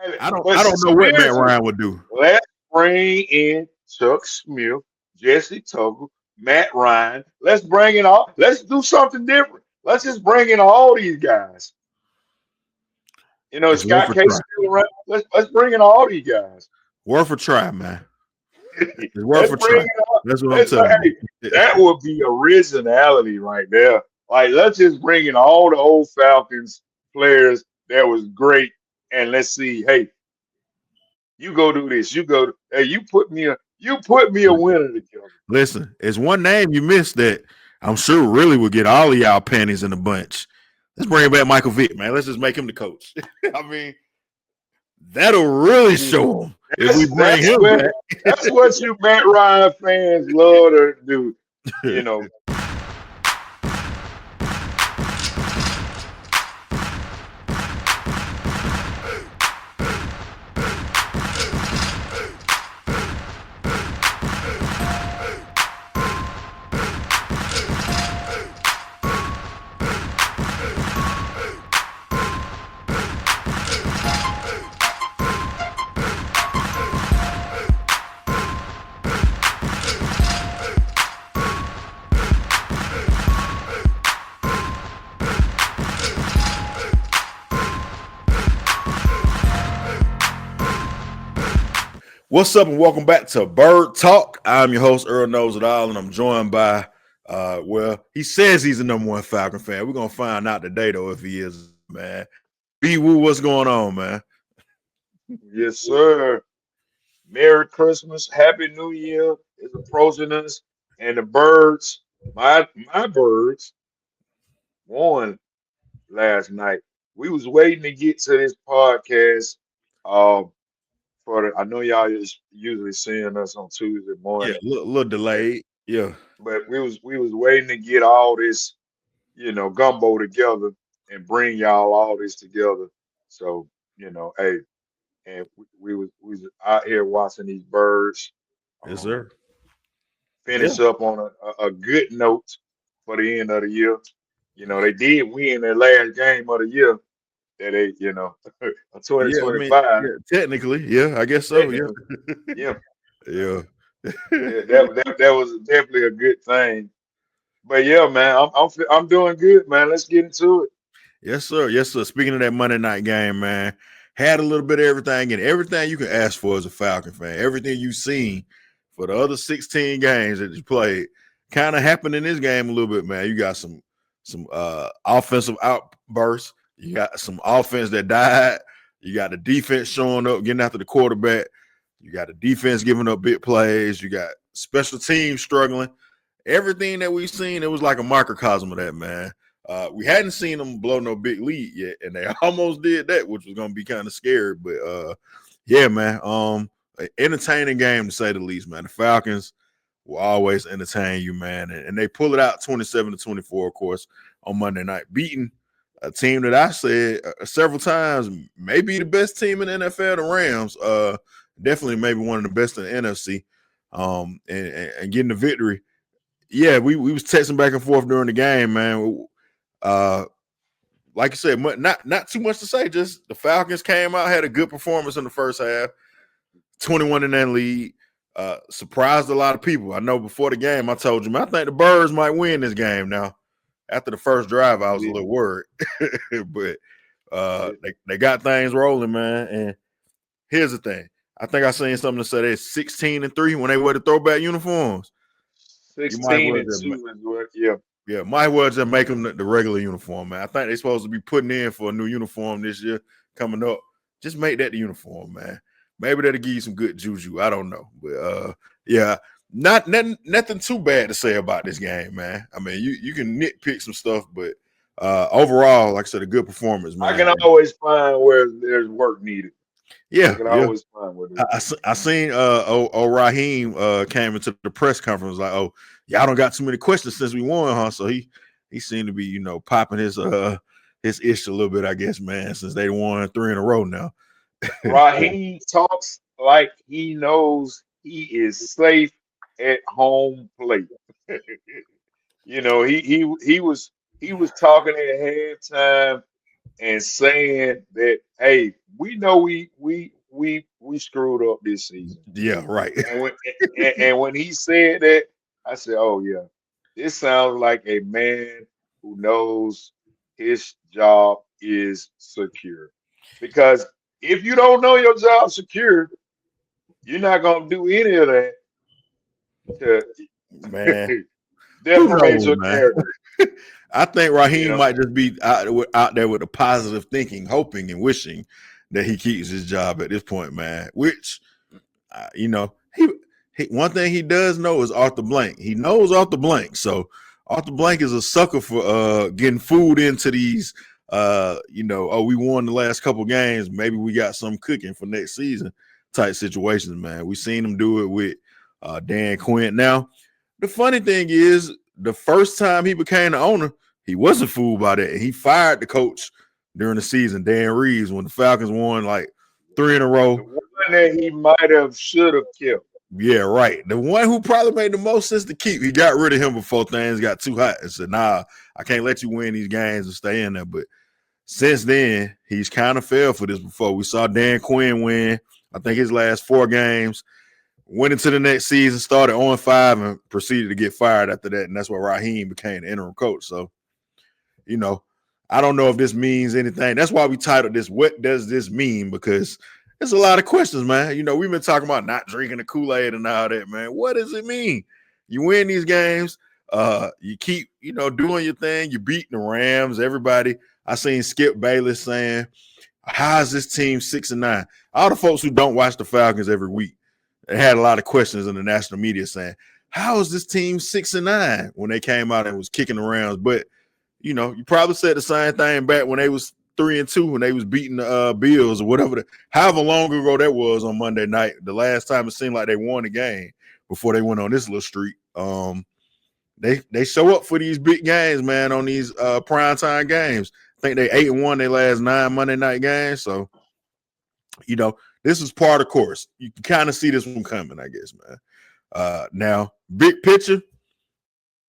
I don't But know what Matt seriously, Ryan would do. let's bring in Chuck Smith, Jesse Tuggle, Matt Ryan. Let's bring in all. Let's do something different. Let's just bring in all these guys. It's worth Scott a Case try. still around. Let's bring in all these guys. Worth a try, man. It's worth Let's a bring try. it up. That's what I'm telling Hey, you. that would be originality right there. Like, let's just bring in all the old Falcons players that was great, and let's see. Hey, you go do this. Hey, you put me a winner together. Listen, it's one name you missed that I'm sure really would get all of y'all panties in a bunch. Let's bring back Michael Vick, man. Let's just make him the coach. I mean, that'll really show him if we bring That's him what back. that's what you Matt Ryan fans love to do. You know, What's up, and welcome back to Bird Talk. I'm your host, Earl Knows It All, and I'm joined by, he says he's the #1 Falcon fan. We're gonna find out today, though, if he is, man. BeeWoo, what's going on, man? yes, sir. Merry Christmas, Happy New Year is approaching us, and the birds, my birds, won last night. We was waiting to get to this podcast. Um, I know y'all is usually seeing us on Tuesday Yeah, morning, a little but delayed. Yeah, we was waiting to get all this, gumbo together and bring y'all all this together. So, hey, and we was out here watching these birds. yes, Um, sir. Yeah, finish up on a good note for the end of the year. They did win their last game of the year that they, of yeah. I mean, 2025. yeah, technically, yeah, I guess so. Yeah, Technically, yeah, yeah. yeah, that was definitely a good thing. But yeah, man, I'm doing good, man. Let's get into it. Yes, sir. Yes, sir. Speaking of that Monday night game, man, had a little bit of everything and everything you can ask for as a Falcon fan. Everything you've seen for the other 16 games that you played kind of happened in this game a little bit, man. You got some offensive outbursts. You got some offense that died. You got the defense showing up, getting after the quarterback. You got the defense giving up big plays. You got special teams struggling. Everything that we've seen, it was like a microcosm of that, man. We hadn't seen them blow no big lead yet, and they almost did that, which was gonna be kind of scary. But yeah, man, entertaining game to say the least, man. The Falcons will always entertain you, man, and they pull it out 27-24, of course, on Monday night, beating a team that I said several times may be the best team in the NFL, the Rams. Definitely maybe one of the best in the NFC. And getting the victory. Yeah, we was texting back and forth during the game, man. Like I said, not too much to say. Just the Falcons came out, had a good performance in the first half, 21 in that lead. Surprised a lot of people. I know before the game, I told you, man, I think the Birds might win this game. Now, after the first drive, I was a Yeah, little worried, but yeah. they got things rolling, man. And here's the thing: I think I seen something that said they're 16-3 when they wear the throwback uniforms. You might 16 well and just 2 is what. Yeah, Yeah, might well just make them the regular uniform, man. I think they're supposed to be putting in for a new uniform this year coming up. Just make that the uniform, man. Maybe that'll give you some good juju. I don't know. But yeah, nothing too bad to say about this game, man. I mean, you can nitpick some stuff, but overall, like I said, a good performance, I man. can always find where there's work needed. I Yeah, can yeah. always find where there's I seen Raheem came into the press conference like, oh, y'all don't got too many questions since we won, huh? So he seemed to be, popping his ish a little bit, I guess, man, since they won 3 in a row now. Raheem talks like he knows he is safe at home plate. He was talking at halftime, and saying that, hey, we know we screwed up this season. Yeah, right. And when he said that, I said, oh yeah, this sounds like a man who knows his job is secure. Because if you don't know your job secure, you're not gonna do any of that Man, to who deformate knows, your man? character. I think You Raheem know, might just be out there with a positive thinking, hoping and wishing that he keeps his job at this point, man. Which, you know, he one thing he does know is Arthur Blank. He knows Arthur Blank, so Arthur Blank is a sucker for getting food into these. Oh, we won the last couple games. Maybe we got some cooking for next season type situations, man. We seen him do it with Dan Quinn. Now, the funny thing is, the first time he became the owner, he wasn't fooled by that. And he fired the coach during the season, Dan Reeves, when the Falcons won like 3 in a the row. one that he might have should have kept. Yeah, right. The one who probably made the most sense to keep, he got rid of him before things got too hot and said, nah, I can't let you win these games and stay in there. But since then, he's kind of fell for this before. We saw Dan Quinn win, I think his last 4 games. Went into the next season, started 0-5, and proceeded to get fired after that. And that's why Raheem became the interim coach. So, I don't know if this means anything. That's why we titled this, What Does This Mean? Because there's a lot of questions, man. We've been talking about not drinking the Kool-Aid and all that, man. What does it mean? You win these games. You keep, doing your thing. You beating the Rams. Everybody. I seen Skip Bayless saying, how is this team 6-9? All the folks who don't watch the Falcons every week, they had a lot of questions in the national media saying, how is this team 6-9 when they came out and was kicking the Rams? But you probably said the same thing back when they was 3-2 when they was beating the Bills or whatever. However long ago that was on Monday night, the last time it seemed like they won the game before they went on this little streak. They show up for these big games, man, on these primetime games. I think they 8-1 their last 9 Monday night games. So, this is part of the course. You can kind of see this one coming, I guess, man. Now, big picture,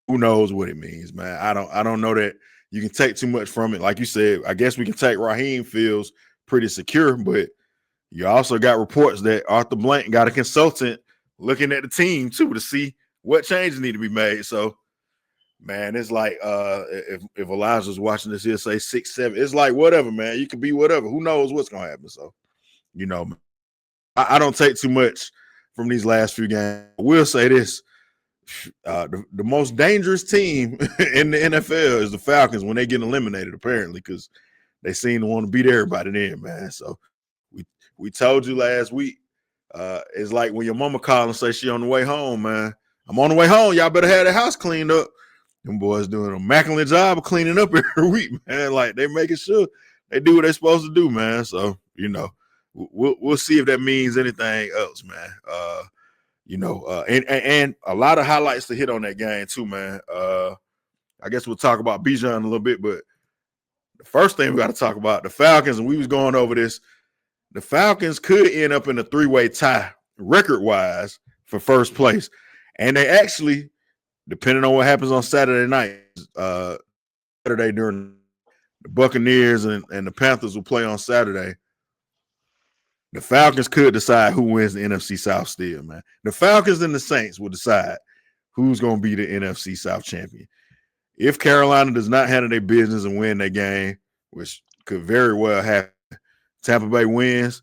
who knows what it means, man. I don't know that you can take too much from it. Like you said, I guess we can take Raheem feels pretty secure, but you also got reports that Arthur Blank got a consultant looking at the team too to see what changes need to be made. So, man, it's like if Elijah's watching this, he'll say 6-7. It's like whatever, man. You can be whatever. Who knows what's gonna happen? So, I don't take too much from these last few games. I will say this. The most dangerous team in the NFL is the Falcons when they get eliminated, apparently, because they seem to want to beat everybody then, man. So we told you last week. It's like when your mama call and say she on the way home, man. I'm on the way home. Y'all better have the house cleaned up. Them boys doing an immaculate job of cleaning up every week, man. Like they making sure they do what they're supposed to do, man. So we'll see if that means anything else, man. And a lot of highlights to hit on that game too, man. I guess we'll talk about Bijan a little bit, but the first thing we got to talk about the Falcons, and we was going over this. The Falcons could end up in a 3-way tie record-wise for first place, and they actually, depending on what happens on Saturday night, Saturday during the Buccaneers and the Panthers will play on Saturday. The Falcons could decide who wins the NFC South still, man. The Falcons and the Saints will decide who's going to be the NFC South champion. If Carolina does not handle their business and win that game, which could very well happen, Tampa Bay wins,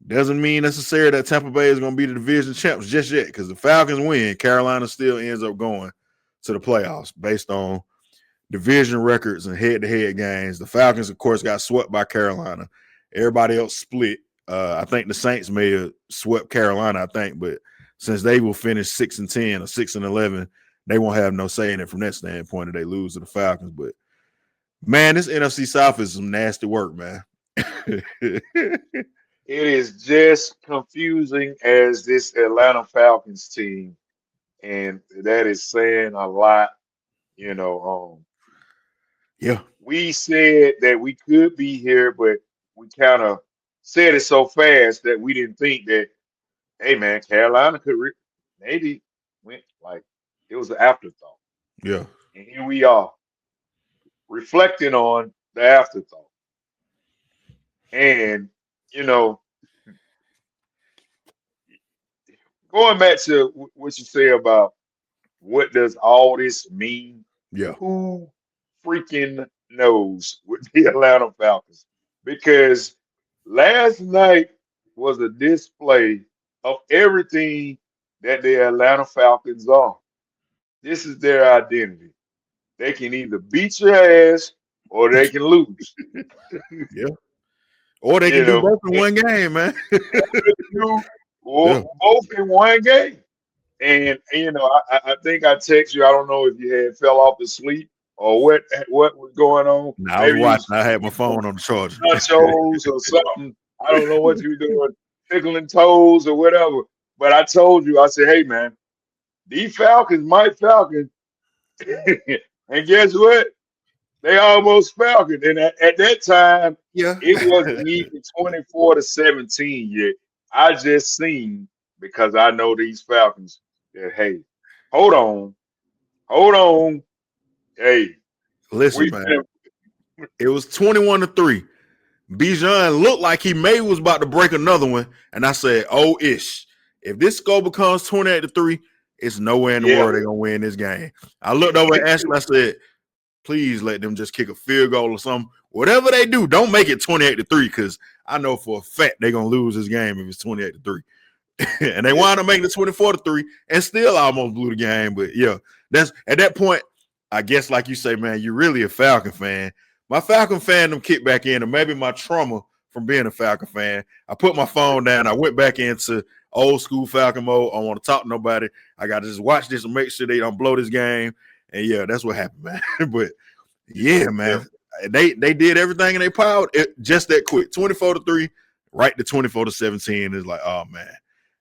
doesn't mean necessarily that Tampa Bay is going to be the division champs just yet, because the Falcons win, Carolina still ends up going to the playoffs based on division records and head-to-head games. The Falcons, of course, got swept by Carolina. Everybody else split. I think the Saints may have swept Carolina, but since they will finish 6-10 or 6-11, they won't have no say in it from that standpoint if they lose to the Falcons. But, man, this NFC South is some nasty work, man. It is just confusing as this Atlanta Falcons team, and that is saying a lot. Yeah. We said that we could be here, but we kind of said it so fast that we didn't think that, hey man, Carolina could maybe went like it was an afterthought. Yeah. And here we are reflecting on the afterthought. And, you know, going back to what you say about what does all this mean, Yeah. who freaking knows with the Atlanta Falcons? Because last night was a display of everything that the Atlanta Falcons are. This is their identity. They can either beat your ass or they can lose. Yeah. Or they You can do know, both in one game, man. they can do Yeah. both in one game. And you know, I think I text you. I don't know if you had fell off to sleep or what was going on. Now I was Maybe you watching. was I had my eating some phone on the charger. nachos or something. I don't know what you were doing, tickling toes or whatever. But I told you, I said, hey man, these Falcons, Mike Falcon, and guess what? They almost Falcon. And at that time, Yeah. it wasn't even 24-17 yet. I just seen because I know these Falcons that hey, hold on, hold on. Hey, Listen, we man. It was 21-3. Bijan looked like he maybe was about to break another one. And I said, oh, ish. If this score becomes 28-3, it's nowhere in the world they're going to win this game. I looked over at Ashley. I said, please let them just kick a field goal or something. Whatever they do, don't make it 28-3 because I know for a fact they're going to lose this game if it's 28-3. And they wound up making it 24-3 and still almost blew the game. But, yeah, that's at that point, I guess like you say, man, you're really a Falcon fan. My Falcon fandom kicked back in, or maybe my trauma from being a Falcon fan. I put my phone down. I went back into old school Falcon mode. I don't want to talk to nobody. I got to just watch this and make sure they don't blow this game. And, yeah, that's what happened, man. But, yeah, man, they did everything in their power just that quick. 24-3, right to 24-17 is like, oh, man.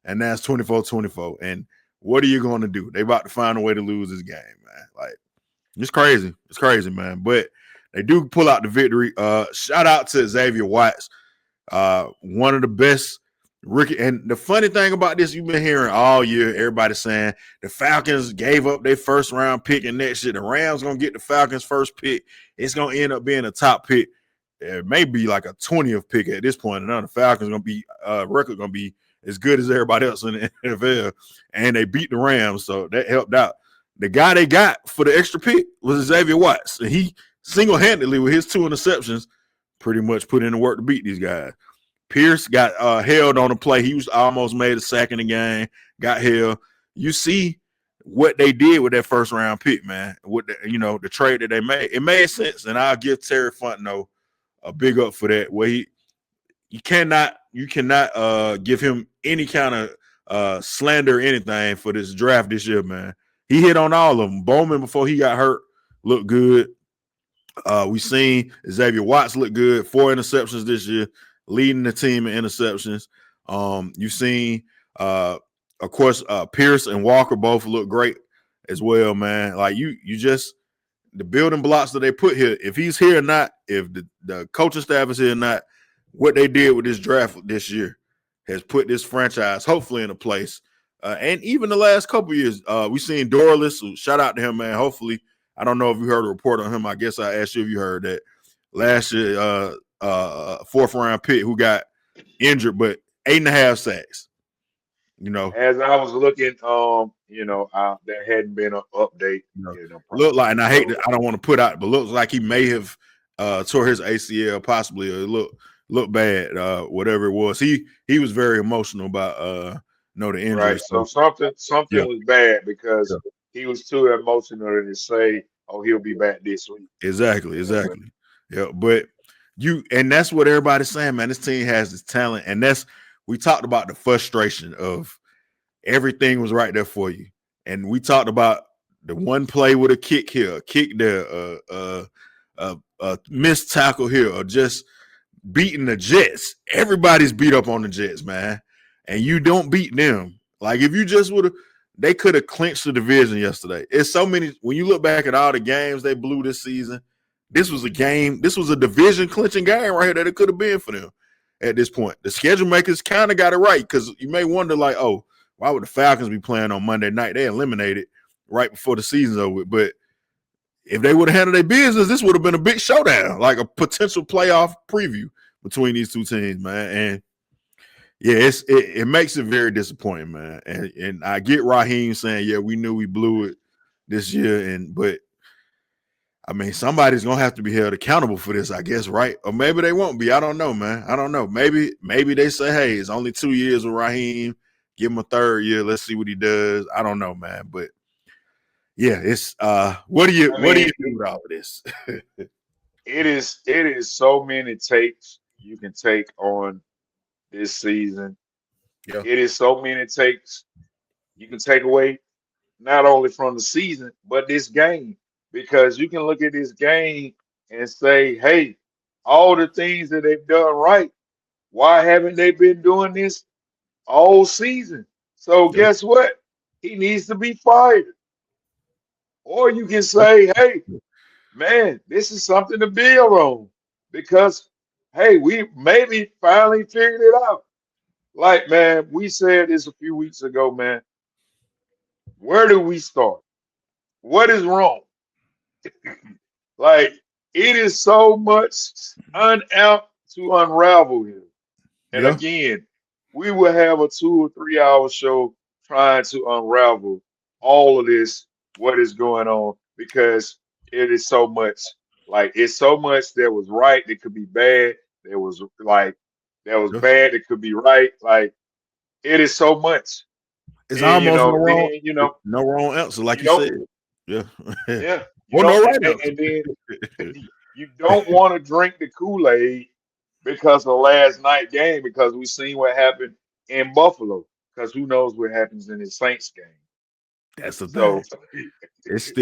And now it's 24-24. And what are you going to do? They about to find a way to lose this game, man. Like, it's crazy. It's crazy, man. But they do pull out the victory. Shout out to Xavier Watts, one of the best rookie. And the funny thing about this, you've been hearing all year, everybody saying the Falcons gave up their first round pick and that shit. The Rams going to get the Falcons' first pick. It's going to end up being a top pick. It may be like a 20th pick at this point. And now the Falcons going to be record going to be as good as everybody else in the NFL. And they beat the Rams, so that helped out. The guy they got for the extra pick was Xavier Watts. And he single-handedly, with his 2 interceptions, pretty much put in the work to beat these guys. Pierce got held on a play. He was almost made a sack in the game, got held. You see what they did with that first-round pick, man, with the trade that they made. It made sense, and I'll give Terry Fontenot a big up for that, where you cannot give him any kind of slander or anything for this draft this year, man. He hit on all of them. Bowman, before he got hurt, looked good. We seen Xavier Watts look good. 4 interceptions this year, leading the team in interceptions. You've seen, of course, Pierce and Walker both look great as well, man. Like you just the building blocks that they put here. If he's here or not, if the coaching staff is here or not, what they did with this draft this year has put this franchise hopefully in a place. And even the last couple years, we've seen Dorless. So shout out to him, man. Hopefully, I don't know if you heard a report on him. I guess I asked you if you heard that last year, 4th round pick who got injured, but 8.5 sacks. As I was looking, there hadn't been an update. Look like, and I don't want to put out, but looks like he may have tore his ACL possibly, or look bad, whatever it was. He was very emotional about the injury. Right. So something was bad because he was too emotional to say, "Oh, he'll be back this week." Exactly. Yeah, but and that's what everybody's saying, man. This team has this talent, and we talked about the frustration of everything was right there for you, and we talked about the one play with a kick here, a kick there, a missed tackle here, or just beating the Jets. Everybody's beat up on the Jets, man, and you don't beat them. Like if you just would have, they could have clinched the division yesterday. It's so many. When you look back at all the games they blew this season, this was a game. This was a division clinching game right here that it could have been for them at this point. The schedule makers kind of got it right, because you may wonder like, oh, why would the Falcons be playing on Monday night? They eliminated right before the season's over. But if they would have handled their business, this would have been a big showdown, like a potential playoff preview. between these two teams, man. And yeah, it makes it very disappointing, man. And I get Raheem saying, yeah, we knew we blew it this year, but I mean, somebody's gonna have to be held accountable for this, I guess, right? Or maybe they won't be. I don't know, man. I don't know. Maybe they say, hey, it's only 2 years with Raheem. Give him a third year. Let's see what he does. I don't know, man. But yeah, it's what do you do with all of this? It is so many takes you can take on this season. Yeah. It is so many takes you can take away not only from the season but this game, because you can look at this game and say, hey, all the things that they've done right, why haven't they been doing this all season? So Yeah. guess what? He needs to be fired. Or you can say, hey, man, this is something to build on, because hey, we maybe finally figured it out. Like, man, we said this a few weeks ago, man. Where do we start? What is wrong? Like, it is so much out to unravel here. And Yeah. again, we will have a 2 or 3 hour show trying to unravel all of this, what is going on, because it is so much. Like, it's so much that was right that could be bad. There was Yeah. bad that could be right. Like, it is so much. It's And almost no wrong answer, like you you don't, said. Yeah. yeah, you Or no don't, right answer. and then you don't want to drink the Kool-Aid because of last night game, because we seen what happened in Buffalo. Because who knows what happens in the Saints game? That's the So thing. It's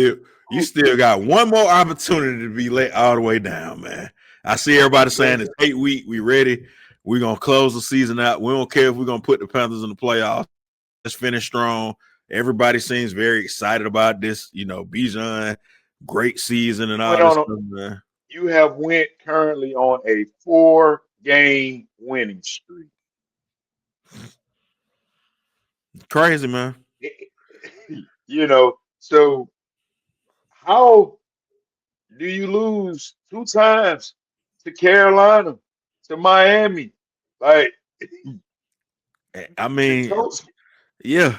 you still got one more opportunity to be let all the way down, man. I see everybody saying it's 8 weeks. We ready. We're gonna close the season out. We don't care if we're gonna put the Panthers in the playoffs. Let's finish strong. Everybody seems very excited about this. You know, Bijan, great season and all this stuff, man. You have went currently on a 4-game winning streak. Crazy, man. So how do you lose 2 times to Carolina, to Miami? Like, I mean, Colts, yeah.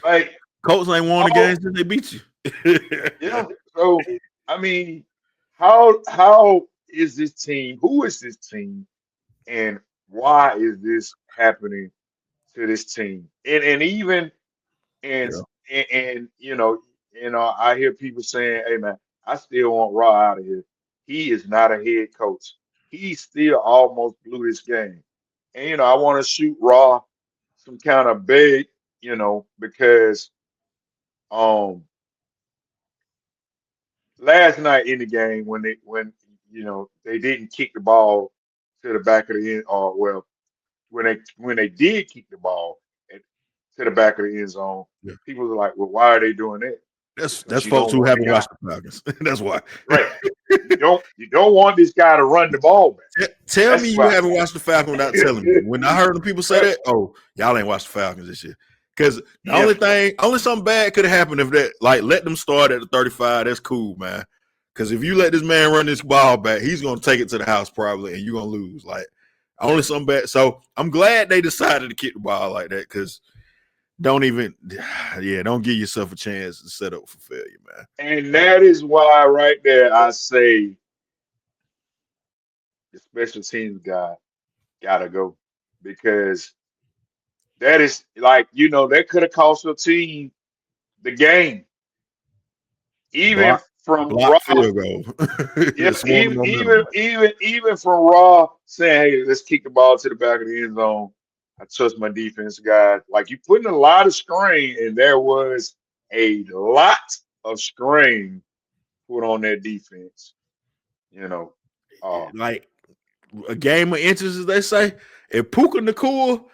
like, Colts ain't won the game since they beat you. yeah. So I mean, how is this team? Who is this team? And why is this happening to this team? And even and and I hear people saying, "Hey man, I still want Raw out of here. He is not a head coach. He still almost blew this game." And I want to shoot Raw some kind of big, because um last night in the game, when they didn't kick the ball to the back of the end, or well, when they did kick the ball to the back of the end zone, people were like, "Well, why are they doing that?" That's folks who haven't watched the Falcons. That's why. Right. You don't want this guy to run the ball back. Tell me you haven't watched the Falcons without telling me. When I heard the people say that, oh, y'all ain't watched the Falcons this year. Because only something bad could have happened if that, like, let them start at the 35. That's cool, man. Because if you let this man run this ball back, he's gonna take it to the house probably, and you're gonna lose. Like, only something bad. So I'm glad they decided to kick the ball like that, because don't give yourself a chance to set up for failure, man. And that is why right there I say the special teams guy gotta go, because that is like, that could have cost your team the game. Even from block field goal. even from Raw saying, "Hey, let's kick the ball to the back of the end zone. I trust my defense guys." Like, you putting a lot of strain, and there was a lot of strain put on that defense. Like a game of inches, as they say. If Puka Nakua,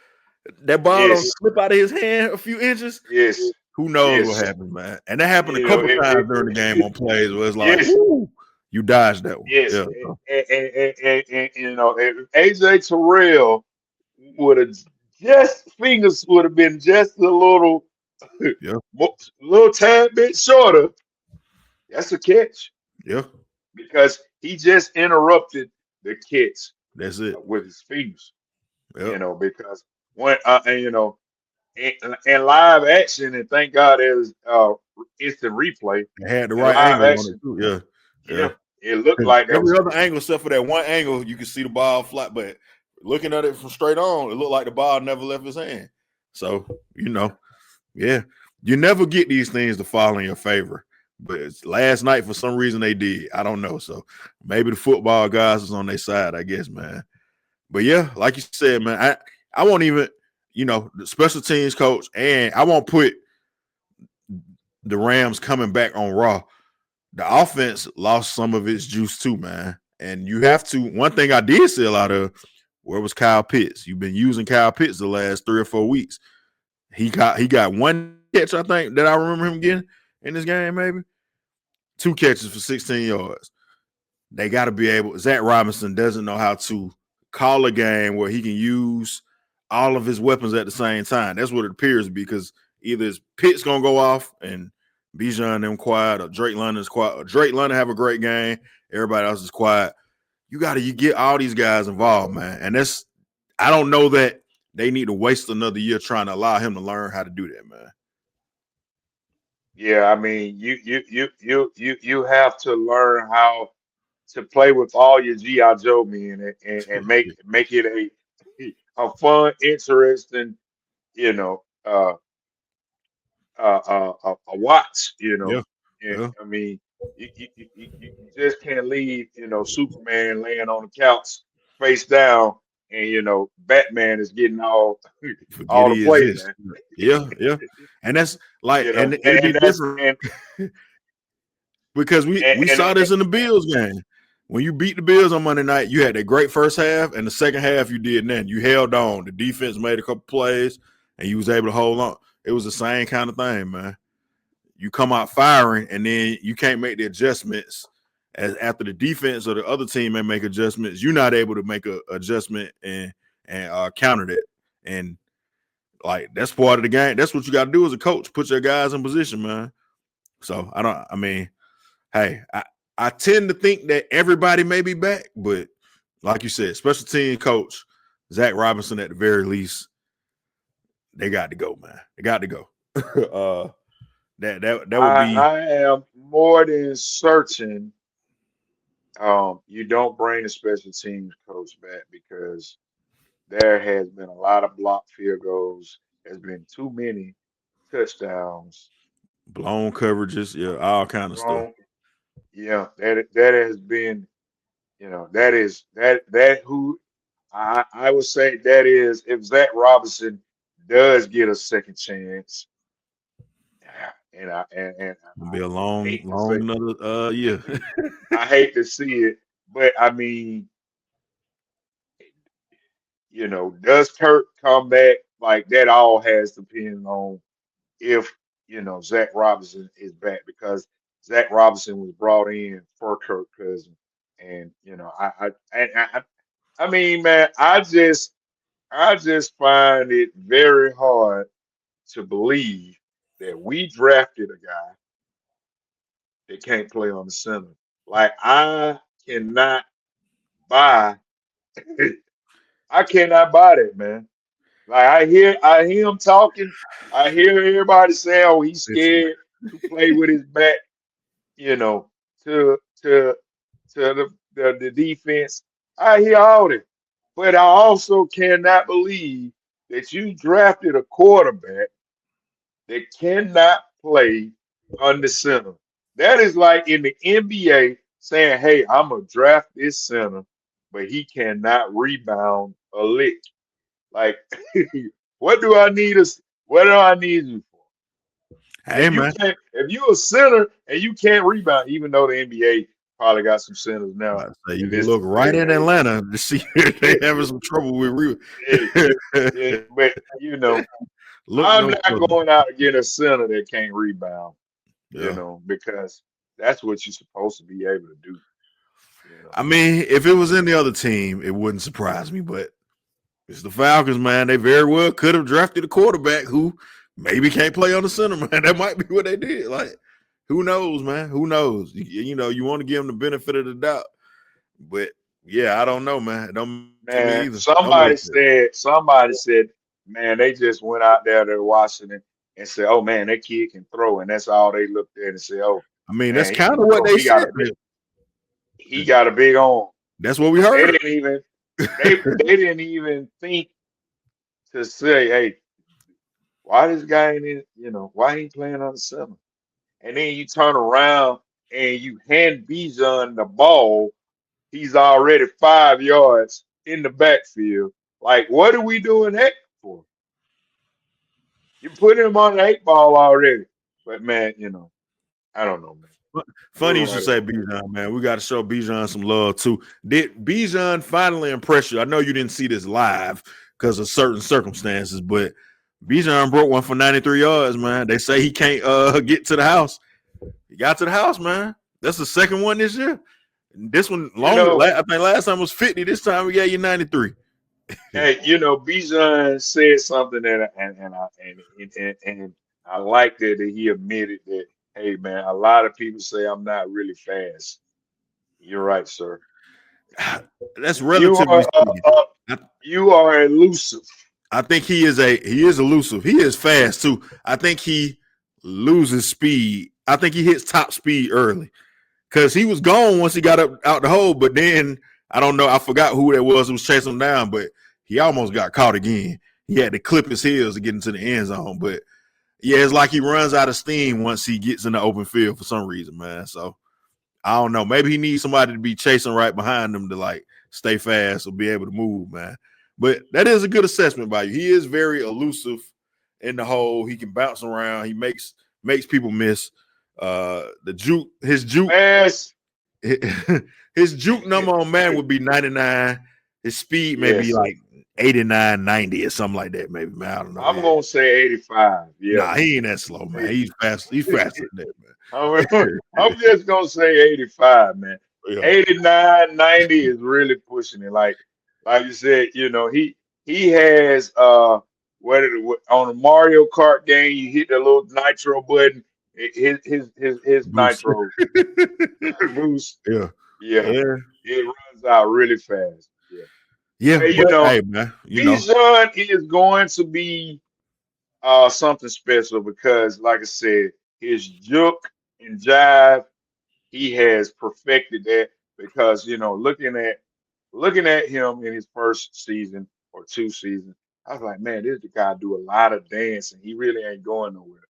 that ball don't slip out of his hand a few inches, who knows what happens, man? And that happened a couple times during the game on plays where it's like, woo, you dodged that one. Yes, Yeah. and if AJ Terrell would have fingers would have been just a little, little tad bit shorter. That's a catch. Yeah. Because he just interrupted the catch. That's it. with his feet. Yep. Because when and in live action, and thank God there's instant replay. They had the In right live angle on it action, too. Yeah. yeah, Yeah. it looked like that was Every a other angle except for that one angle, you can see the ball fly. But looking at it from straight on, it looked like the ball never left his hand. So, yeah, you never get these things to fall in your favor. But last night, for some reason, they did. I don't know. So maybe the football guys is on their side, I guess, man. But yeah, like you said, man, I won't even, the special teams coach, and I won't put the Rams coming back on Raw. The offense lost some of its juice too, man. And you have to. One thing I did see a lot of, where was Kyle Pitts? You've been using Kyle Pitts the last 3 or 4 weeks. He got 1 catch, I think, that I remember him getting in this game, maybe 2 catches for 16 yards. They got to be able. Zach Robinson doesn't know how to call a game where he can use all of his weapons at the same time. That's what it appears to be, because either his Pitts gonna go off and Bijan them quiet, or Drake London's quiet, or Drake London have a great game, everybody else is quiet. You get all these guys involved, man. And I don't know that they need to waste another year trying to allow him to learn how to do that, man. Yeah, I mean, you have to learn how to play with all your GI Joe men, and make it a fun, interesting, you know, a watch. Yeah. And Yeah. I mean, you just can't leave Superman laying on the couch face down, and Batman is getting all Forget all the he play, exists. man. Yeah, yeah. And that's like, and it'll be And that's different because we and, saw this in the Bills game. When you beat the Bills on Monday night, you had that great first half, and the second half you did nothing. You held on. The defense made a couple plays, and you was able to hold on. It was the same kind of thing, man. You come out firing, and then you can't make the adjustments as after the defense or the other team may make adjustments. You're not able to make an adjustment and counter that. And like, that's part of the game. That's what you got to do as a coach. Put your guys in position, man. So hey, I tend to think that everybody may be back, but like you said, special team coach Zach Robinson, at the very least, they got to go, man. They got to go. That would be. I am more than certain you don't bring the special teams coach back, because there has been a lot of blocked field goals. There's been too many touchdowns. Blown coverages, yeah, all kind of stuff. Wrong. Yeah, that has been, that who I would say that is, if Zach Robinson does get a second chance, and It'll be a I long, hate to long say, another year. I hate to see it, but I mean, does Kirk come back? Like, that all has to depend on if Zach Robinson is back, because Zach Robinson was brought in for Kirk Cousins, and I mean, man, I just find it very hard to believe that we drafted a guy that can't play on the center. Like, I cannot buy, I cannot buy that, man. Like, I hear him talking. I hear everybody saying, "Oh, he's It's scared to play with his back," to the defense. I hear all that, but I also cannot believe that you drafted a quarterback that cannot play under center. That is like in the NBA saying, "Hey, I'm gonna draft this center, but he cannot rebound a lick." Like, what do I need us? What do I need you for? hey, man. If you a center and you can't rebound, even though the NBA probably got some centers I'm now about to say, you in can this look day right and in age. Atlanta to see if they having some trouble with real. Yeah, yeah, but Look I'm no not further. going out and get a center that can't rebound, Yeah. because that's what you're supposed to be able to do. I mean, if it was any other team, it wouldn't surprise me, but it's the Falcons, man. They very well could have drafted a quarterback who maybe can't play on the center, man. That might be what they did. Like, who knows, man? Who knows? You want to give them the benefit of the doubt. But Yeah, I don't know, man. It don't to me Man, either. Don't somebody make sense. said, man, they just went out there to Washington and said, oh man, that kid can throw, and that's all they looked at and said, oh I mean, that's man, he kind can of what throw. they said. Man. He got a big arm. That's what we They heard. didn't even they didn't even think to say, hey, why this guy in it, why he playing on the seven? And then you turn around and you hand Bijan the ball, he's already 5 yards in the backfield. Like, what are we doing that for? You put him on the 8 ball already. But man, I don't know, man. Funny We're you should right say about that. Bijan, man. We got to show Bijan some love too. Did Bijan finally impress you? I know you didn't see this live because of certain circumstances, but Bijan broke one for 93 yards, man. They say he can't get to the house. He got to the house, man. That's the second one this year. This one You longer. know, I think last time was 50. This time we got you 93. hey, Bijan said something that and I liked it that he admitted that, hey man, a lot of people say I'm not really fast. You're right, sir. That's You relatively are speaking. you are elusive. I think he is elusive. He is fast too. I think he loses speed. I think he hits top speed early because he was gone once he got up out the hole. But then I don't know. I forgot who that was who was chasing him down, but he almost got caught again. He had to clip his heels to get into the end zone. But yeah, it's like he runs out of steam once he gets in the open field for some reason, man. So I don't know. Maybe he needs somebody to be chasing right behind him to like stay fast or be able to move, man. But that is a good assessment by you. He is very elusive in the hole. He can bounce around. He makes people miss. His juke, Fast. his juke number on man would be 99. His speed may be Yes. like 89, 90 or something like that, maybe, man. I don't know. I'm Yeah. gonna say 85. Yeah. Nah, he ain't that slow, man. He's fast. He's faster than that, I'm just gonna say 85, man. man. Yeah. 89, 90 is really pushing it. Like you said, he has on a Mario Kart game, you hit the little nitro button, his Boost. nitro boost. Yeah. Yeah, Yeah. it runs out really fast. Yeah. Yeah. Hey, But hey, man, Bijan is going to be something special because, like I said, his juke and jive, he has perfected that because looking at him in his first season or two seasons, I was like, man, this guy do a lot of dancing. He really ain't going nowhere.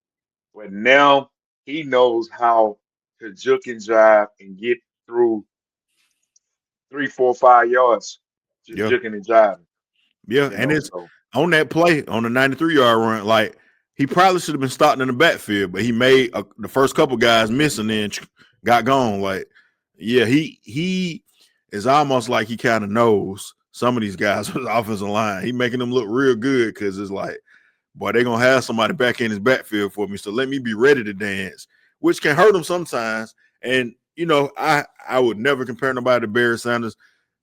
But now he knows how to juke and jive and get through 3, 4, 5 yards just yeah. juking and jiving. Yeah. And it's So on that play on the 93-yard run, like he probably should have been starting in the backfield, but he made the first couple guys miss and then got gone. Like, yeah, he is almost like he kind of knows some of these guys with the offensive line. He making them look real good because it's like, boy, they're gonna have somebody back in his backfield for me. So let me be ready to dance, which can hurt him sometimes. And I would never compare nobody to Barry Sanders.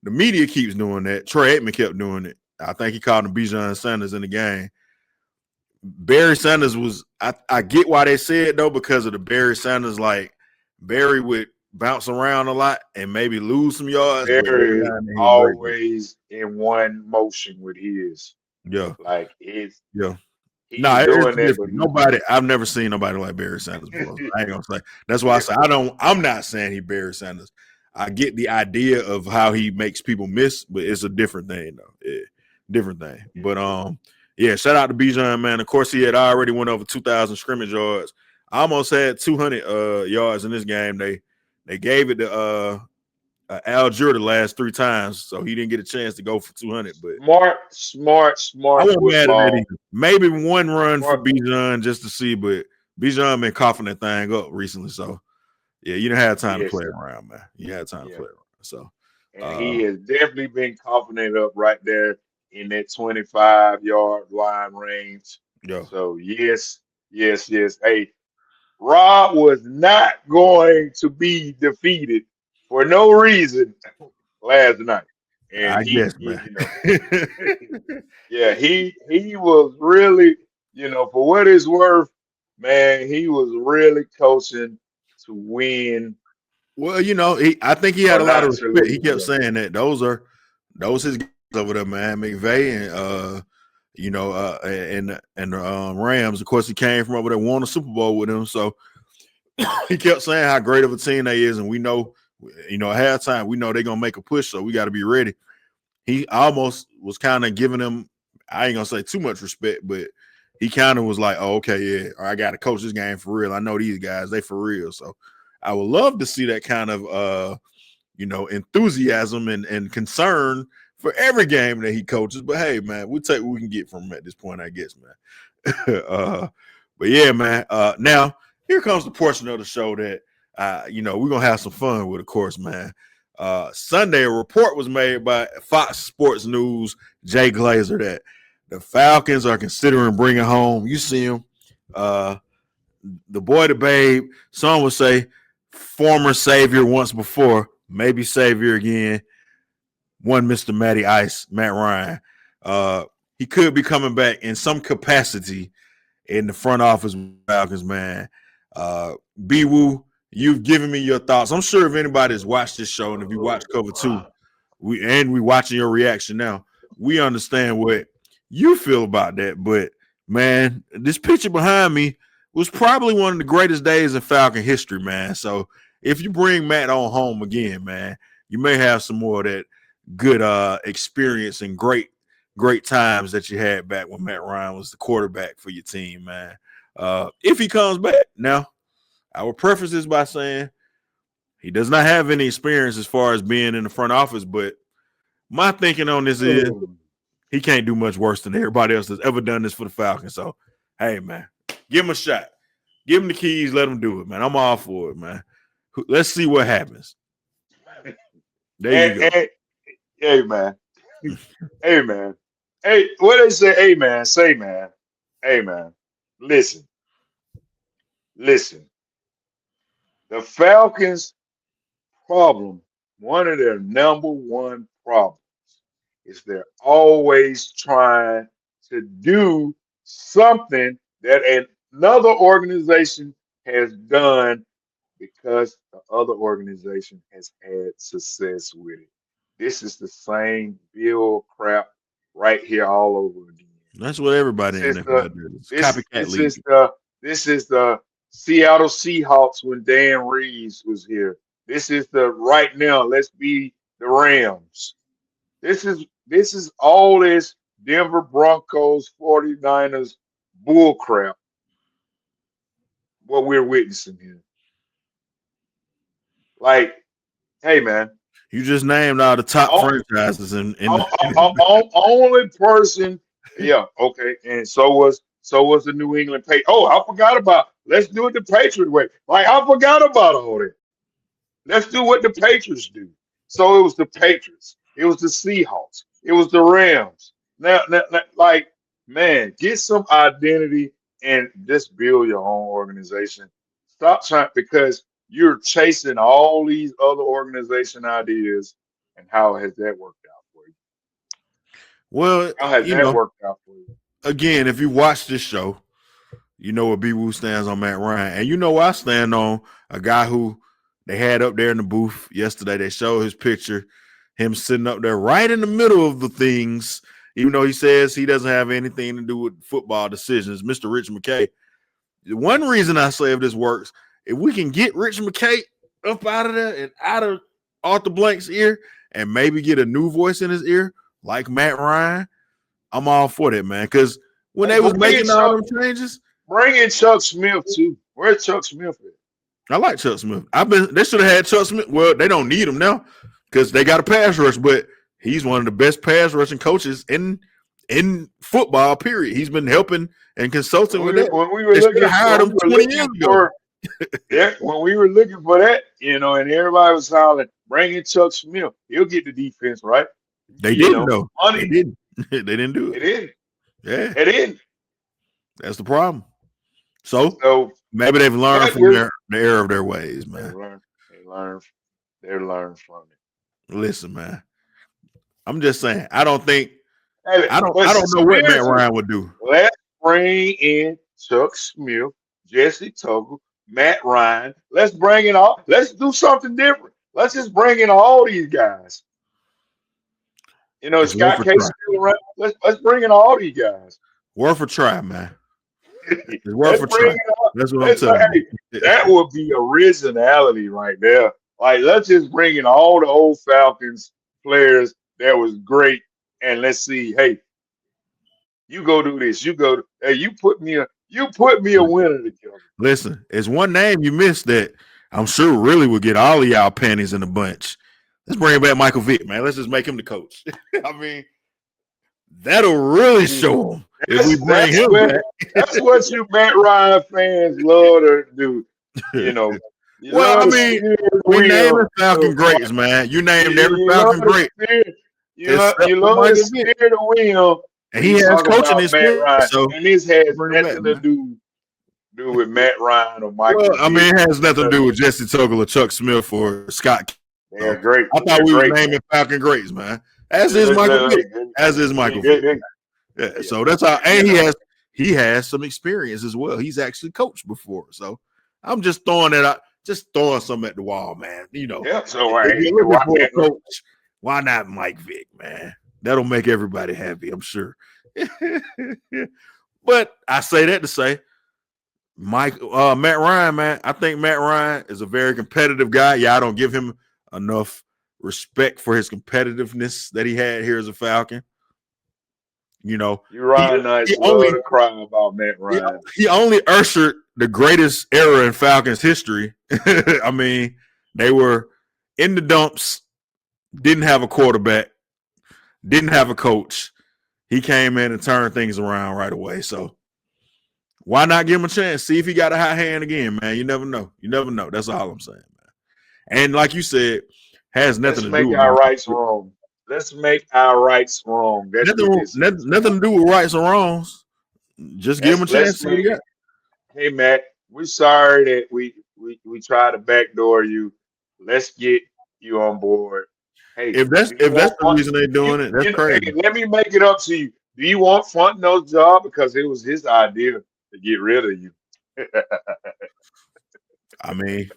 The media keeps doing that. Troy Aikman kept doing it. I think he called him Bijan Sanders in the game. Barry Sanders was I get why they said though, because of the Barry Sanders, like Barry would bounce around a lot and maybe lose some yards, but every Barry now and then he would break it. always in one motion with his. Yeah, Like it's yeah. he's No, it's doing that, but different. I've never seen nobody like Barry Sanders before. I ain't gonna say. That's why I say I'm not saying he Barry Sanders. I get the idea of how he makes people miss, but it's a different thing though. Yeah, different thing. But yeah, shout out to Bijan, man. Of course, he had already went over 2,000 scrimmage yards. I almost had 200 yards in this game. They gave it to Algier the last 3 times, so he didn't get a chance to go for 200. But smart I wasn't mad at that football. either. Maybe one run for Smart, Bijan just to see, but Bijan been coughing that thing up recently. So yeah, you didn't have time to yes, play around, man. You had time to yeah. play around. So And he has definitely been coughing it up right there in that 25-yard line range. yeah. So yes. Hey, Rob was not going to be defeated for no reason last night. And I guess, man. yeah, he was really, for what it's worth, man, he was really coaching to win Well, I think he had Or a lot not of respect. He Talib, kept yeah. saying that those his guys over there, man. McVay and the Rams. Of course, he came from over there, won a Super Bowl with them. So he kept saying how great of a team they is, and we know, at halftime, we know they're gonna make a push, so we got to be ready. He almost was kind of giving them, I ain't gonna say too much respect, but he kind of was like, oh, okay, yeah, I got to coach this game for real. I know these guys, they for real. So I would love to see that kind of enthusiasm and concern for every game that he coaches. But hey, man, we'll take what we can get from him at this point, I guess, man. But yeah, man. Now here comes the portion of the show that we're gonna have some fun with, of course, man. Sunday, a report was made by Fox Sports News, Jay Glazer, that the Falcons are considering bringing home. You see him, the boy, the babe. Some would say former savior once before, maybe savior again. One Mr. Matty Ice, Matt Ryan. He could be coming back in some capacity in the front office Falcons, man. BeeWoo, you've given me your thoughts. I'm sure if anybody has watched this show, and if you watch Cover 2, we watching your reaction now, we understand what you feel about that. But man, this picture behind me was probably one of the greatest days in Falcon history, man. So if you bring Matt on home again, man, you may have some more of that good experience and great times that you had back when Matt Ryan was the quarterback for your team, man. If he comes back. Now, I will preface this by saying he does not have any experience as far as being in the front office, but my thinking on this is he can't do much worse than everybody else that's ever done this for the Falcons. So, hey, man, give him a shot. Give him the keys. Let him do it, man. I'm all for it, man. Let's see what happens. There you go. Hey, man. Hey, man. Hey, what they say? Hey, man. Say, man. Hey, man. Listen. The Falcons' problem, one of their number one problems, is they're always trying to do something that another organization has done because the other organization has had success with it. This is the same bill crap right here all over again. That's what everybody in there does. Copycat league. This is the Seattle Seahawks when Dan Reeves was here. This is the right now. Let's be the Rams. This is all this Denver Broncos 49ers bull crap. What we're witnessing here. Like, hey man. You just named all the top franchises in only person. Yeah, okay. And so was the New England Patriots. Oh, I forgot about. Let's do it the Patriot way. Like I forgot about all that. Let's do what the Patriots do. So it was the Patriots. It was the Seahawks. It was the Rams. Now, like, man, get some identity and just build your own organization. Stop trying because you're chasing all these other organization ideas. And how has that worked out for you? Well, how has that worked out for you? Again, if you watch this show, you know what BeeWoo stands on Matt Ryan. And you know I stand on a guy who they had up there in the booth yesterday. They showed his picture, him sitting up there right in the middle of the things, even though he says he doesn't have anything to do with football decisions, Mr. Rich McKay. One reason I say if this works, if we can get Rich McKay up out of there and out of Arthur Blank's ear and maybe get a new voice in his ear like Matt Ryan, I'm all for that, man. Because when they was making all them changes, bring in Chuck Smith too. Where's Chuck Smith at? I like Chuck Smith. They should have had Chuck Smith. Well, they don't need him now because they got a pass rush, but he's one of the best pass rushing coaches in football, period. He's been helping and consulting with that. When we were looking, hired him 20 years ago. Yeah, when we were looking for that, and everybody was hollering, bring in Chuck Smith. He'll get the defense, right? They didn't, though. They didn't. They didn't do it. They didn't. Yeah. They didn't. That's the problem. So maybe they've learned from the error of their ways, man. They learned from it. Listen, man. I'm just saying. I don't know what Matt Ryan would do. Let's bring in Chuck Smith, Jesse Tuggle, Matt Ryan. Let's bring in all. Let's do something different. Let's just bring in all these guys. You know, It's worth Scott a Case try. still around. Let's bring in all these guys. Worth a try, man. It's worth Let's a bring try. in all. That's what I'm Let's telling hey, you. that would be originality right there. Like, let's just bring in all the old Falcons players that was great, and let's see. Hey, you go do this. You go. Hey, you put me a winner together. Listen, it's one name you missed that I'm sure really would get all of y'all panties in a bunch. Let's bring back Michael Vick, man. Let's just make him the coach. I mean, that'll really show him if we bring him back. That's what you Matt Ryan fans love to do. You know, you Well, I love to mean, steer the we wheel. named Falcon greats, man. You named every You Falcon love to great steer. You except for love to Michael steer Vick. the wheel And when he you has talk coaching about Matt experience, Ryan, so and this has bring him back, nothing to man. do with Matt Ryan or Michael Well, I Vick. mean, it has nothing to do with Jesse Tuggle or Chuck Smith or Scott. They're great. I thought They're we were great. naming Falcon greats, man. As is Michael Vick. As is Michael Vick. Yeah, so that's how, and he has some experience as well. He's actually coached before, so I'm just throwing it out, just throwing something at the wall, man. You know, Yeah. So if you're looking for a coach, why not Mike Vick, man? That'll make everybody happy, I'm sure. But I say that to say, Matt Ryan, man. I think Matt Ryan is a very competitive guy. Yeah, I don't give him enough respect for his competitiveness that he had here as a Falcon. You know, you Ryan Knights love to cry about Matt Ryan. He only ushered the greatest era in Falcons history. I mean, they were in the dumps, didn't have a quarterback, didn't have a coach. He came in and turned things around right away. So why not give him a chance? See if he got a hot hand again, man. You never know. You never know. That's all I'm saying, man. And like you said, has nothing to do with our rights wrong. Let's make our rights wrong. That's nothing to do with rights or wrongs. Just give him a chance. Hey, Matt, we're sorry that we tried to backdoor you. Let's get you on board. Hey, if that's the reason they're doing it, that's crazy. Hey, let me make it up to you. Do you want Fontenot's job because it was his idea to get rid of you? I mean,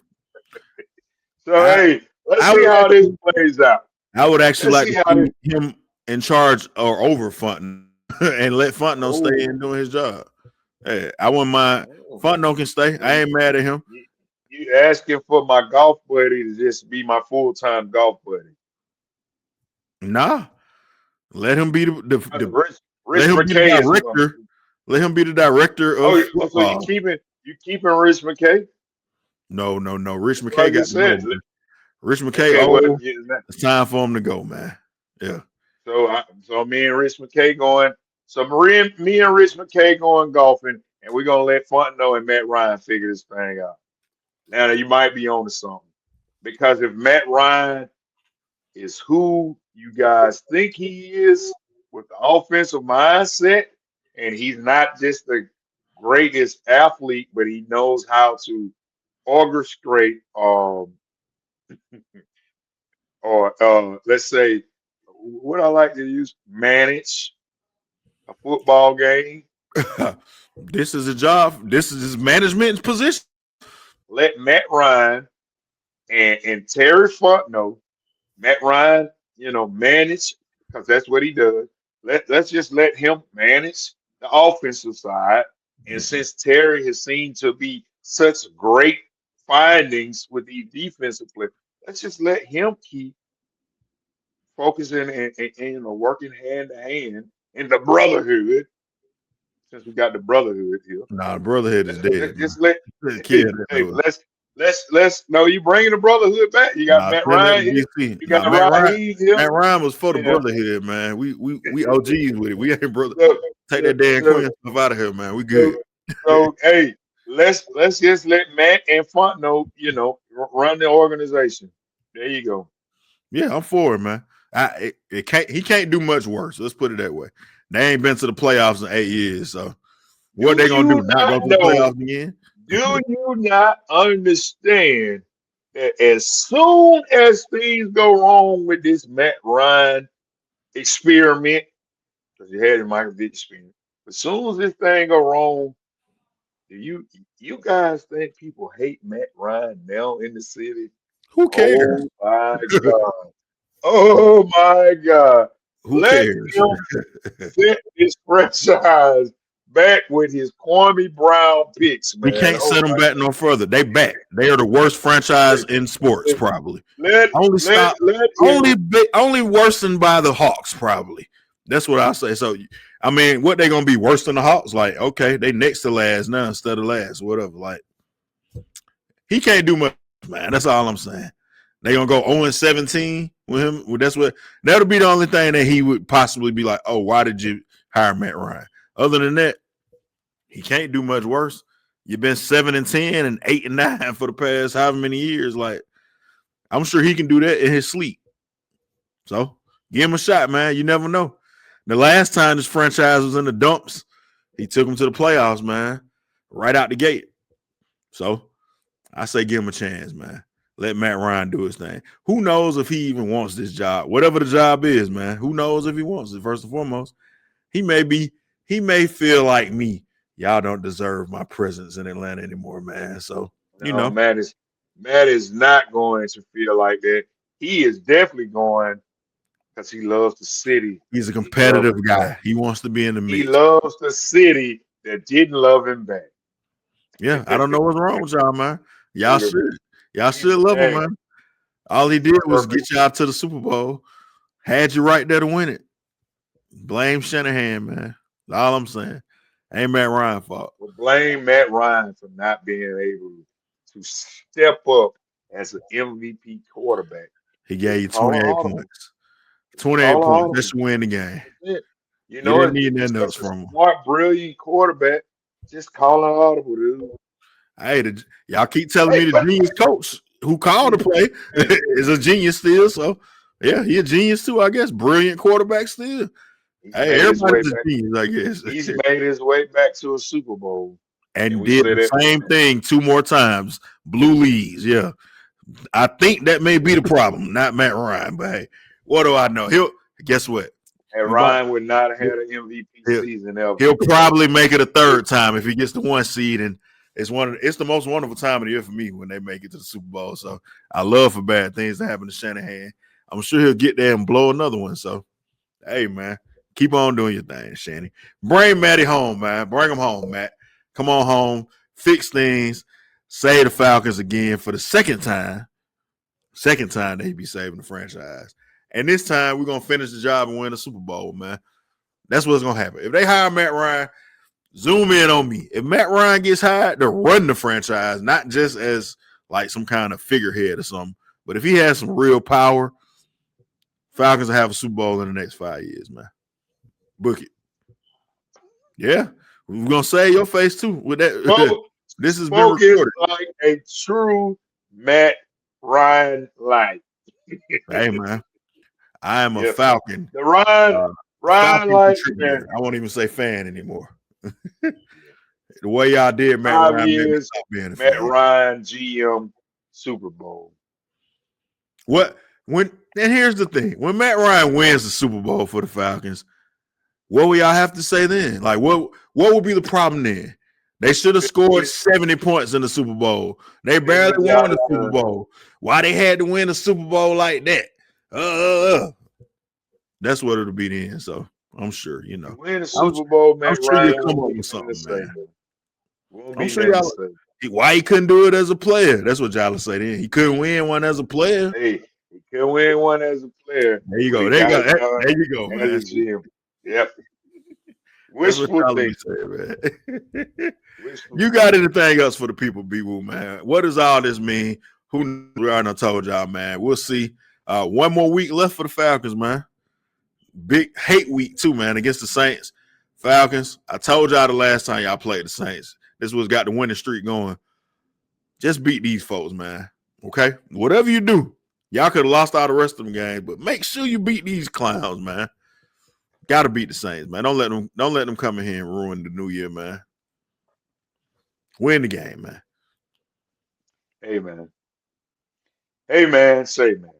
hey, let's see how this plays out. I would actually like to see him in charge or over Fontenot and let Fontenot stay in doing his job. Hey, I wouldn't mind. Fontenot can stay. I ain't mad at him. You asking for my golf buddy to just be my full-time golf buddy? Nah, let him be the Rich director. Let him be the director of football. So you keeping Rich McKay? No. Rich McKay got to go. Rich McKay, it's time for him to go, man. Yeah. So me and Rich McKay going. So me and Rich McKay going golfing, and we're gonna let Fontenot and Matt Ryan figure this thing out. Now you might be on to something, because if Matt Ryan is who you guys think he is with the offensive mindset, and he's not just the greatest athlete, but he knows how to orchestrate or let's say what I like to use, manage a football game. This is a job. This is his management position. Let Matt Ryan and Terry Fontenot, Matt Ryan, manage, because that's what he does. Let's just let him manage the offensive side. And since Terry has seemed to be such great findings with these defensive players, let's just let him keep focusing and working hand to hand in the brotherhood. Since we got the brotherhood here. Nah, the brotherhood is dead. Just let let's no, you bringing the brotherhood back. You got Matt Ryan here. You got Matt Ryan was for the brotherhood, man. We OGs with it. We ain't brother. Take that damn Quinn stuff out of here, man. We good. So hey, let's just let Matt and Fontenot, run the organization. There you go. Yeah, I'm for it, man. He can't do much worse. Let's put it that way. They ain't been to the playoffs in 8 years, so what they gonna do? Not go to the playoffs again? Do you not understand that as soon as things go wrong with this Matt Ryan experiment, because you had the Michael Vick experiment, as soon as this thing go wrong, Do you guys think people hate Matt Ryan now in the city? Who cares? Oh my God. Oh my God. Who Let cares? him set his franchise back with his Kwame Brown picks, We man. can't Oh set them my back no further. They back. They are the worst franchise God. in sports, probably. Let Only let stop, let him only worse than by the Hawks, probably. That's what I say. So, I mean, what they gonna be worse than the Hawks? Like, okay, they next to last now instead of last, whatever. Like, he can't do much, man. That's all I'm saying. They gonna go 0-17 with him. Well, that'll be the only thing that he would possibly be like, oh, why did you hire Matt Ryan? Other than that, he can't do much worse. You've been 7-10 and 8-9 for the past however many years. Like, I'm sure he can do that in his sleep. So give him a shot, man. You never know. The last time this franchise was in the dumps, he took him to the playoffs, man, right out the gate. So I say give him a chance, man. Let Matt Ryan do his thing. Who knows if he even wants this job? Whatever the job is, man. Who knows if he wants it? First and foremost, he may feel like me. Y'all don't deserve my presence in Atlanta anymore, man. So, no, Matt is not going to feel like that. He is definitely going because he loves the city. he's a He loves competitive Atlanta. guy. He wants to be in the He mix. loves the city that didn't love him back. Yeah, I don't know what's wrong with y'all, man. Y'all Look, should. Y'all he's should love him, hey, man. All he he's did was perfect. get y'all to the Super Bowl. Had you right there to win it. Blame Shanahan, man. That's all I'm saying. Ain't Matt Ryan fault. Will blame Matt Ryan for not being able to step up as an MVP quarterback. He gave Just you call an 28 audible. points. Just 28 call an points. That audible. should win the game. That's it. You You know, didn't need you're nothing else such a from him. smart, brilliant quarterback. Just call an audible, dude. Hey, y'all keep telling Hey, me the but genius coach who called the play hey, is a genius still. So, yeah, he a genius too, I guess. Brilliant quarterback still. he's Hey, made his way everybody's a back. genius, I guess. He's made his way back to a Super Bowl. Can And we did say the that for same him? thing 2 more times. Blue leads, yeah. I think that may be the problem, not Matt Ryan. But hey, what do I know? He'll guess what? And We're going. Ryan would not have He'll, had an MVP he'll, season ever. he'll probably make it a third time if he gets the 1 seed, and it's the most wonderful time of the year for me when they make it to the Super Bowl. So I love for bad things to happen to Shanahan. I'm sure he'll get there and blow another one. So hey, man, keep on doing your thing, Shanny. Bring Matty home, man. Bring him home, Matt. Come on home, fix things, save the Falcons again for the second time. Second time they be saving the franchise. And this time we're gonna finish the job and win the Super Bowl, man. That's what's gonna happen. If they hire Matt Ryan, zoom in on me. If Matt Ryan gets hired to run the franchise, not just as like some kind of figurehead or something, but if he has some real power, Falcons will have a Super Bowl in the next 5 years, man. Book it. Yeah. We're gonna save your face too with that. Spoke, This has been spoke is recorded. like a true Matt Ryan life. Hey, man. I am a Yes. Falcon. The Ryan Uh, Ryan Falcon life, man. contributor. I won't even say fan anymore. The way y'all did Matt 5 Ryan made me years, stop being a Matt fan. Ryan GM Super Bowl. What when and here's the thing: when Matt Ryan wins the Super Bowl for the Falcons, what will y'all have to say then? Like, what would be the problem then? They should have scored 70 points in the Super Bowl. They barely Million won the yard Super Bowl. Why they had to win the Super Bowl like that? That's what it'll be then. So I'm sure, You win the I'm, Super Bowl, I'm Matt sure you'll Ryan come won't up be with nothing to something, say. man. Won't I'm be sure nothing to y'all. say. Why he couldn't do it as a player? That's what y'all say then. He couldn't win one as a player. Hey, he can win one as a player, There you but go. he There you got go. it done There you go, as man. a GM. Yep. That's what Wishful y'all be thinking. saying, man. Wishful You got thinking. anything else for the people, BeeWoo, man? What does all this mean? Who knows? We already told y'all, man. We'll see. One more week left for the Falcons, man. Big hate week too, man, against the Saints. Falcons. I told y'all the last time y'all played the Saints. This was got the winning streak going. Just beat these folks, man. Okay? Whatever you do, y'all could have lost all the rest of them games, but make sure you beat these clowns, man. Gotta beat the Saints, man. Don't let them come in here and ruin the new year, man. Win the game, man. Hey man. Hey man, say man.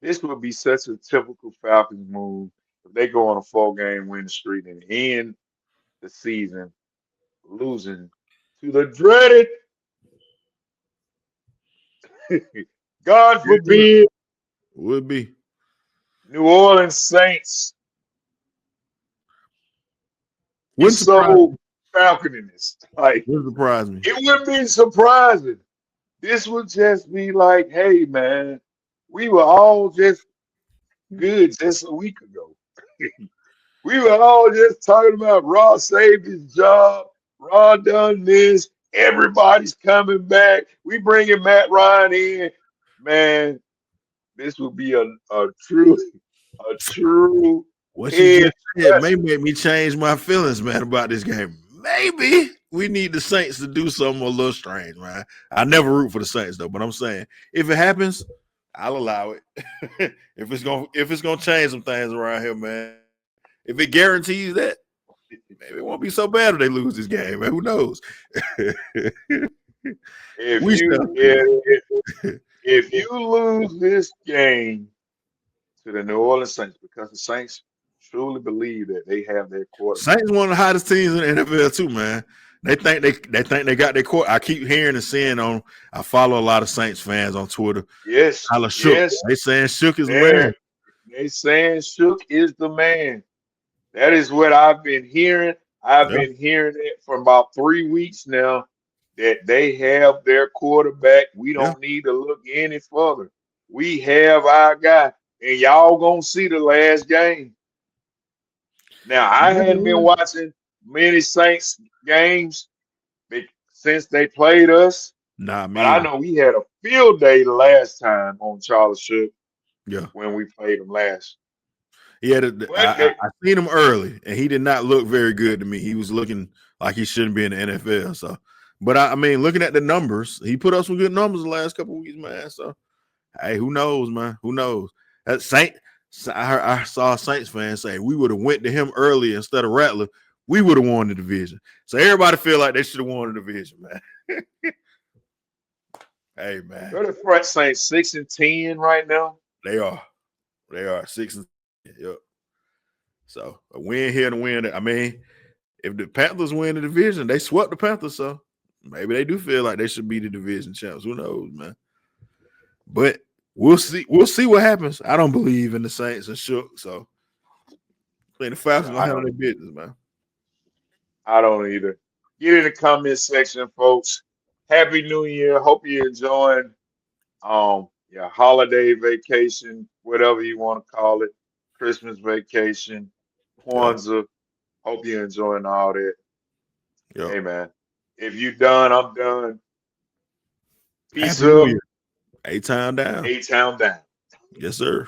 This would be such a typical Falcons move if they go on a 4-game winning streak and end the season losing to the dreaded, God forbid, Would be. New Orleans Saints. Wouldn't It's surprise so falconiness. Like, Wouldn't surprise me. it wouldn't be surprising. This would just be like, hey, man, we were all just good just a week ago. We were all just talking about Raw saved his job. Raw done this. Everybody's coming back. We bringing Matt Ryan in. Man, this would be a true What you head just said may make me change my feelings, man, about this game. Maybe we need the Saints to do something a little strange, man. I never root for the Saints though, but I'm saying if it happens, I'll allow it. if it's gonna change some things around here, man. If it guarantees that, maybe it won't be so bad if they lose this game, man. Who knows? If you lose this game to the New Orleans Saints, because the Saints truly believe that they have their quarterback. Saints one of the hottest teams in the NFL too, man. They think they got their court. I keep hearing and seeing on. I follow a lot of Saints fans on Twitter. Yes, Shook. They saying Shook is the man. They saying Shook is the man. That is what I've been hearing. I've been hearing it for about 3 weeks now. That they have their quarterback. We don't need to look any further. We have our guy, and y'all gonna see the last game. Now, I hadn't been watching many Saints games since they played us. But I know we had a field day the last time on Charles Shook. Yeah, when we played him last. I seen him early, and he did not look very good to me. He was looking like he shouldn't be in the NFL. So, but I mean, looking at the numbers, he put up some good numbers the last couple of weeks, man. So, hey, who knows, man? Who knows? That I saw a Saints fan say we would have went to him early instead of Rattler. We would have won the division. So everybody feel like they should have won the division, man. Hey, man. They're the front Saints 6-10 right now. They are 6-10. Yep. So a win here and a win. I mean, if the Panthers win the division, they swept the Panthers, so maybe they do feel like they should be the division champs. Who knows, man? But we'll see. We'll see what happens. I don't believe in the Saints and Shook, so I think the Falcons gonna handle their business, man. I don't either. Get in the comment section, folks. Happy New Year. Hope you're enjoying your holiday vacation, whatever you want to call it. Christmas vacation, Kwanzaa. Hope you're enjoying all that. Yep. Hey, man. If you done, I'm done. Peace Happy up. New Year. A-Town down. A-Town down. Yes, sir.